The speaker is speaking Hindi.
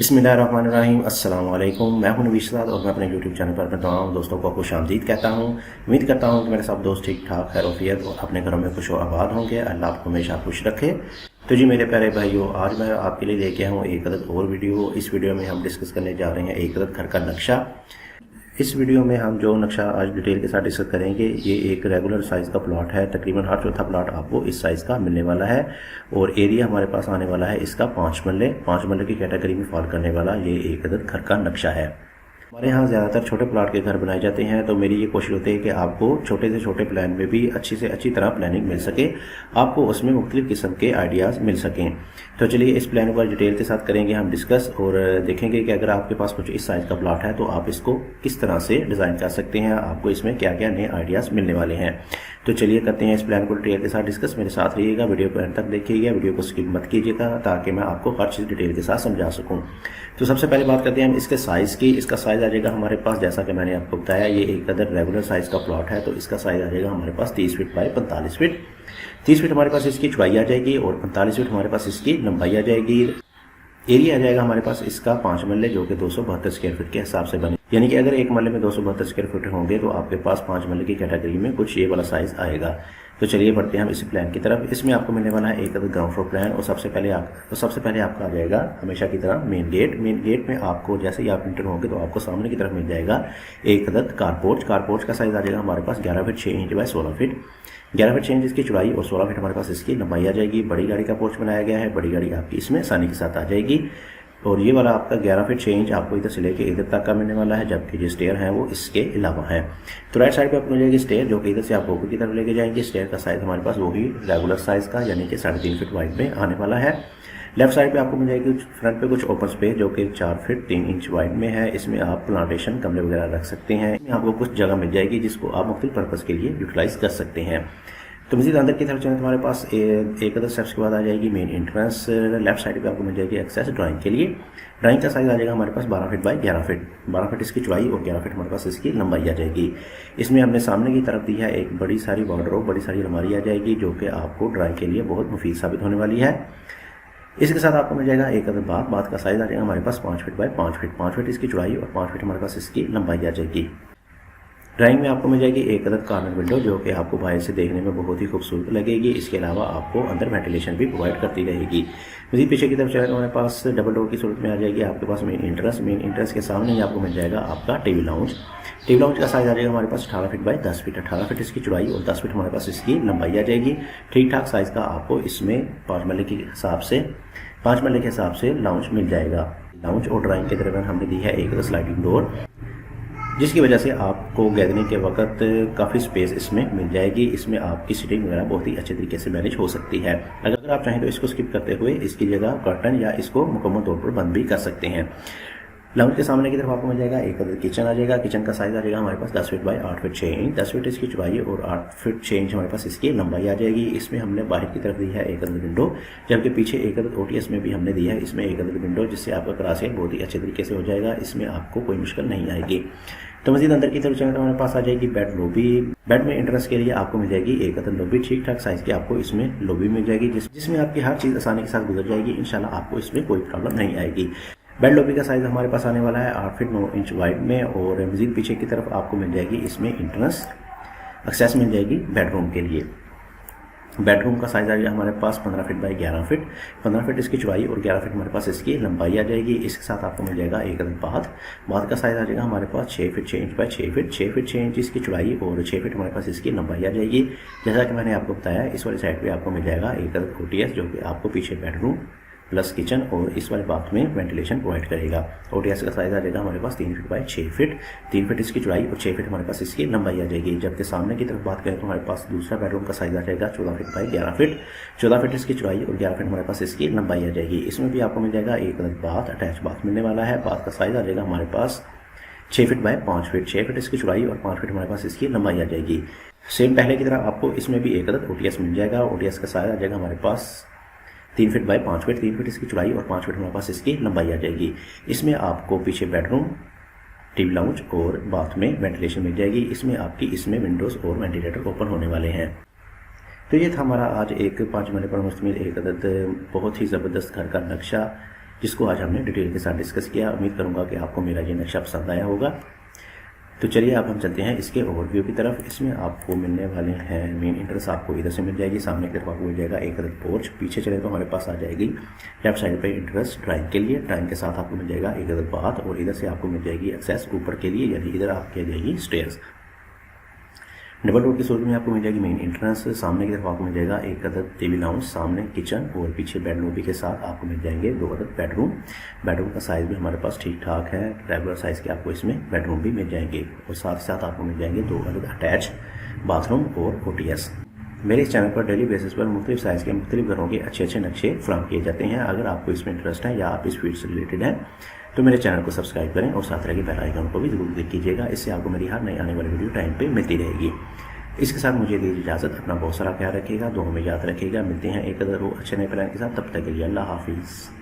बिस्मिल्लाहिर्रहमानिर्रहीम। अस्सलाम वालेकुम। मैं हूं नवीश साद और मैं अपने यूट्यूब चैनल पर अपने तमाम दोस्तों को खुशामदीद कहता हूं। उम्मीद करता हूं कि मेरे सब दोस्त ठीक ठाक खैरियत और अपने घरों में खुश व आबाद होंगे। अल्लाह आपको हमेशा खुश रखे। तो जी मेरे प्यारे भाइयों, आज मैं आपके लिए लेके आया हूँ एक अदद और वीडियो। इस वीडियो में हम डिस्कस करने जा रहे हैं एक अदद घर का नक्शा। इस वीडियो में हम जो नक्शा आज डिटेल के साथ डिस्कस करेंगे, ये एक रेगुलर साइज़ का प्लॉट है। तकरीबन हर चौथा प्लॉट आपको इस साइज़ का मिलने वाला है और एरिया हमारे पास आने वाला है इसका 5 मरले की कैटेगरी में फॉल करने वाला ये एक अदद घर का नक्शा है। हमारे यहाँ ज़्यादातर छोटे प्लॉट के घर बनाए जाते हैं, तो मेरी ये कोशिश होती है कि आपको छोटे से छोटे प्लान में भी अच्छी से अच्छी तरह प्लानिंग मिल सके, आपको उसमें मुख्तलिफ किस्म के आइडियाज़ मिल सकें। तो चलिए इस प्लान पर डिटेल के साथ करेंगे हम डिस्कस और देखेंगे कि अगर आपके पास कुछ इस साइज़ का प्लॉट है तो आप इसको किस तरह से डिज़ाइन कर सकते हैं, आपको इसमें क्या क्या नए आइडियाज़ मिलने वाले हैं। तो चलिए करते हैं इस प्लान को डिटेल के साथ डिस्कस। मेरे साथ रहिएगा, वीडियो को एंड तक देखिएगा, वीडियो को स्किप मत कीजिएगा ताकि मैं आपको हर चीज़ डिटेल के साथ समझा सकूं। तो सबसे पहले बात करते हैं हम इसके साइज़ की। इसका साइज़ आ जाएगा हमारे पास, जैसा कि मैंने आपको बताया, ये एक अदर रेगुलर साइज़ का प्लॉट है, तो इसका साइज़ आ जाएगा हमारे पास 30 फीट बाय 45 फीट। 30 फीट हमारे पास इसकी चौड़ाई आ जाएगी और 45 फीट हमारे पास इसकी लंबाई आ जाएगी। एरिया आ जाएगा हमारे पास इसका 5 मरले, जो कि 272 स्क्वायर फीट के हिसाब से बने, यानी कि अगर एक मरले में 272 स्क्वायर फीट होंगे तो आपके पास 5 मरले की कैटेगरी में कुछ ये वाला साइज आएगा। तो चलिए बढ़ते हैं हम इस प्लान की तरफ। इसमें आपको मिलने वाला है एक अदर ग्राउंड फ्लोर प्लान और सबसे पहले आपका आ जाएगा हमेशा की तरह मेन गेट। मेन गेट में आपको जैसे ही आप इंटर होंगे तो आपको सामने की तरफ मिल जाएगा एक अदद कारपोर्च। कारपोर्च का साइज आ जाएगा हमारे पास 11 feet 6 inch by 16 feet. 11 feet 6 inch इसकी चौड़ाई और 16 फीट हमारे पास इसकी लंबाई आ जाएगी। बड़ी गाड़ी का पोर्च बनाया गया है, बड़ी गाड़ी आपकी इसमें आसानी के साथ आ जाएगी। और ये वाला आपका 11 फीट 6 इंच आपको इधर से लेके इधर तक का मिलने वाला है, जबकि जो स्टेयर है वो इसके अलावा है। तो राइट साइड पे आपको मिल जाएगी स्टेयर, जो कि इधर से आप ऊपर की तरफ लेके जाएंगे। स्टेयर का साइज हमारे पास वही रेगुलर साइज का, यानी कि 3.5 फीट वाइड में आने वाला है। लेफ्ट साइड पे आपको मिल जाएगी फ्रंट पे कुछ ओपन स्पेस, जो कि 4 फीट 3 इंच वाइड में है। इसमें आप प्लांटेशन गमले वगैरह रख सकते हैं। इसमें आपको कुछ जगह मिल जाएगी जिसको आप मुख्तलिफ पर्पज़ के लिए यूटिलाइज कर सकते हैं। तो मज़ीद अंदर की तरफ चलें, तुम्हारे पास एक अदर स्टेप्स के बाद आ जाएगी मेन एंट्रेंस। लेफ्ट साइड पे आपको मिल जाएगी एक्सेस ड्राइंग के लिए। ड्राइंग का साइज आ जाएगा हमारे पास 12 फीट बाय 11 फीट। 12 फीट इसकी चौड़ाई और 11 फीट हमारे पास इसकी लंबाई आ जाएगी। इसमें हमने सामने की तरफ दी है एक बड़ी सारी वार्डरोब, बड़ी सारी अलमारी आ जाएगी, जो कि आपको ड्राइंग के लिए बहुत मुफीद साबित होने वाली है। इसके साथ आपको मिल जाएगा एक अदर बात का साइज आ जाएगा हमारे पास 5 फीट बाय 5 फीट। 5 फीट इसकी चौड़ाई और 5 फीट हमारे पास इसकी लंबाई आ जाएगी। ड्राइंग में आपको मिल जाएगी एक अदद कॉर्नर विंडो, जो कि आपको बाहर से देखने में बहुत ही खूबसूरत लगेगी। इसके अलावा आपको अंदर वेंटिलेशन भी प्रोवाइड करती रहेगी। मज़ीद पीछे की तरफ चले तो हमारे पास डबल डोर की सूरत में आ जाएगी आपके पास मेन एंट्रेंस के सामने ही आपको मिल जाएगा आपका टीवी लाउंज। टीवी लाउंज का साइज आ जाएगा हमारे पास 18 फीट बाय 10 फीट। 18 फीट इसकी चौड़ाई और 10 फीट हमारे पास इसकी लंबाई आ जाएगी। ठीक ठाक साइज़ का आपको इसमें 5 मरले के हिसाब से लाउंज मिल जाएगा। लाउंज और ड्राइंग के दरमियान हमने दी है एक स्लाइडिंग डोर, जिसकी वजह से आपको गैदरिंग के वक्त काफ़ी स्पेस इसमें मिल जाएगी। इसमें आपकी सीटिंग वगैरह बहुत ही अच्छे तरीके से मैनेज हो सकती है। अगर आप चाहें तो इसको स्किप करते हुए इसकी जगह कर्टन या इसको मुकम्मल तौर पर बंद भी कर सकते हैं। लाउंज के सामने की तरफ आपको मिल जाएगा एक अदर किचन आ जाएगा। किचन का साइज आ जाएगा हमारे पास 10 feet by 8 feet 6 inch. 10 feet इसकी चौड़ाई और 8 फीट 6 इंच हमारे पास इसकी लंबाई आ जाएगी। इसमें हमने बाहर की तरफ दी है एक अदर विंडो, जबकि पीछे एक अदर ओटीएस में भी हमने दी है इसमें एक अदर विंडो, जिससे आपका क्रॉसिंग बहुत ही अच्छे तरीके से हो जाएगा। इसमें आपको कोई मुश्किल नहीं आएगी। तो मज़ीद अंदर की तरफ चलने हमारे पास आ जाएगी बेड लॉबी। बेड में एंट्रेंस के लिए आपको मिल जाएगी एक अदर लॉबी। ठीक ठाक साइज़ की आपको इसमें लॉबी मिल जाएगी, जिसमें आपकी हर चीज़ आसानी के साथ गुजर जाएगी। इंशाल्लाह आपको इसमें कोई प्रॉब्लम नहीं आएगी। बेड लॉबी का साइज़ हमारे पास आने वाला है 8 फीट 9 इंच वाइड में और मज़ीद पीछे की तरफ आपको मिल जाएगी इसमें एंट्रेंस एक्सेस मिल जाएगी बेडरूम के लिए। बेडरूम का साइज आ जाएगा हमारे पास 15 फीट बाय 11 फीट। 15 फीट इसकी चौड़ाई और 11 फीट हमारे पास इसकी लंबाई आ जाएगी। इसके साथ आपको मिल जाएगा एक अदद बाथ का साइज आ जाएगा हमारे पास 6 feet 6 inch by 6 feet. 6 feet 6 inch इसकी चौड़ाई और 6 फीट हमारे पास इसकी लंबाई आ जाएगी। जैसा कि मैंने आपको बताया, इस वाली साइड पे आपको मिल जाएगा एक अदद ओटीएस, जो कि आपको पीछे बेडरूम प्लस किचन और इस वाले बाथ में वेंटिलेशन प्रोवाइड करेगा। ओटीएस का साइज आ जाएगा हमारे पास 3 फीट बाय 6 फीट। 3 फीट इसकी चौड़ाई और 6 फीट हमारे पास इसकी लंबाई आ जाएगी। जबकि सामने की तरफ बात करें तो हमारे पास दूसरा बेडरूम का साइज आ जाएगा 14 फीट बाय 11 फीट। 14 फीट इसकी चौड़ाई और 11 फीट हमारे पास इसकी लंबाई आ जाएगी। इसमें भी आपको मिल जाएगा एक बाथ, अटैच बाथ मिलने वाला है। बाथ का साइज आ जाएगा हमारे पास 6 फीट बाय 5 फीट। 6 फीट इसकी चौड़ाई और 5 फीट हमारे पास इसकी लंबाई आ जाएगी। सेम पहले की तरह आपको इसमें भी एक अदद ओटीएस मिल जाएगा। ओटीएस का साइज आ जाएगा हमारे पास 3 फीट बाय 5 फीट। 3 फीट इसकी चौड़ाई और 5 फीट हमारे पास इसकी लंबाई आ जाएगी। इसमें आपको पीछे बेडरूम, टीवी लाउंज और बाथ में वेंटिलेशन मिल जाएगी। इसमें विंडोज़ और वेंटिलेटर ओपन होने वाले हैं। तो ये था हमारा आज एक 5 मरले पर मुश्तमिल एक अदद बहुत ही ज़बरदस्त घर का नक्शा। जिसको आज हमने डिटेल के साथ डिस्कस किया। उम्मीद करूँगा कि आपको मेरा ये नक्शा पसंद आया होगा। तो चलिए अब हम चलते हैं इसके ओवरव्यू की तरफ। इसमें आपको मिलने वाले हैं मेन एंट्रेंस आपको इधर से मिल जाएगी, सामने की तरफ आपको मिल जाएगा एक अदद पोर्च। पीछे चले तो हमारे पास आ जाएगी लेफ्ट साइड पे एंट्रेंस ड्राइंग के लिए, ड्राइंग के साथ आपको मिल जाएगा एक अदद बाथ, और इधर से आपको मिल जाएगी एक्सेस ऊपर के लिए, यानी इधर आपकी आ जाएगी स्टेयर्स। डबल डोर की सूरत में आपको मिल जाएगी मेन एंट्रेंस, सामने की तरफ आपको मिल जाएगा एक अदद टीवी लाउंज, सामने किचन और पीछे बेड लॉबी के साथ आपको मिल जाएंगे 2 अदद बेडरूम। बेडरूम का साइज़ भी हमारे पास ठीक ठाक है, रेगुलर साइज़ के आपको इसमें बेडरूम भी मिल जाएंगे, और साथ ही साथ आपको मिल जाएंगे 2 अदद अटैच बाथरूम और OTS। मेरे इस चैनल पर डेली बेसिस पर मुख्तलिफ साइज़ के मुख्तलिफ घरों के अच्छे अच्छे नक्शे फ्राहम किए जाते हैं। अगर आपको इसमें इंटरेस्ट है या आप इस फील्ड से रिलेटेड हैं तो मेरे चैनल को सब्सक्राइब करें और साथ रहे बेल आइकन को भी जरूर क्लिक कीजिएगा। इससे आपको मेरी हर नई आने वाली वीडियो टाइम पे मिलती रहेगी। इसके साथ मुझे दीजिए इजाज़त। अपना बहुत सारा ख्याल रखिएगा, दुआ में याद रखिएगा। मिलते हैं एक अदर अच्छे नए प्लान के साथ, तब तक के लिए अल्लाह हाफिज़।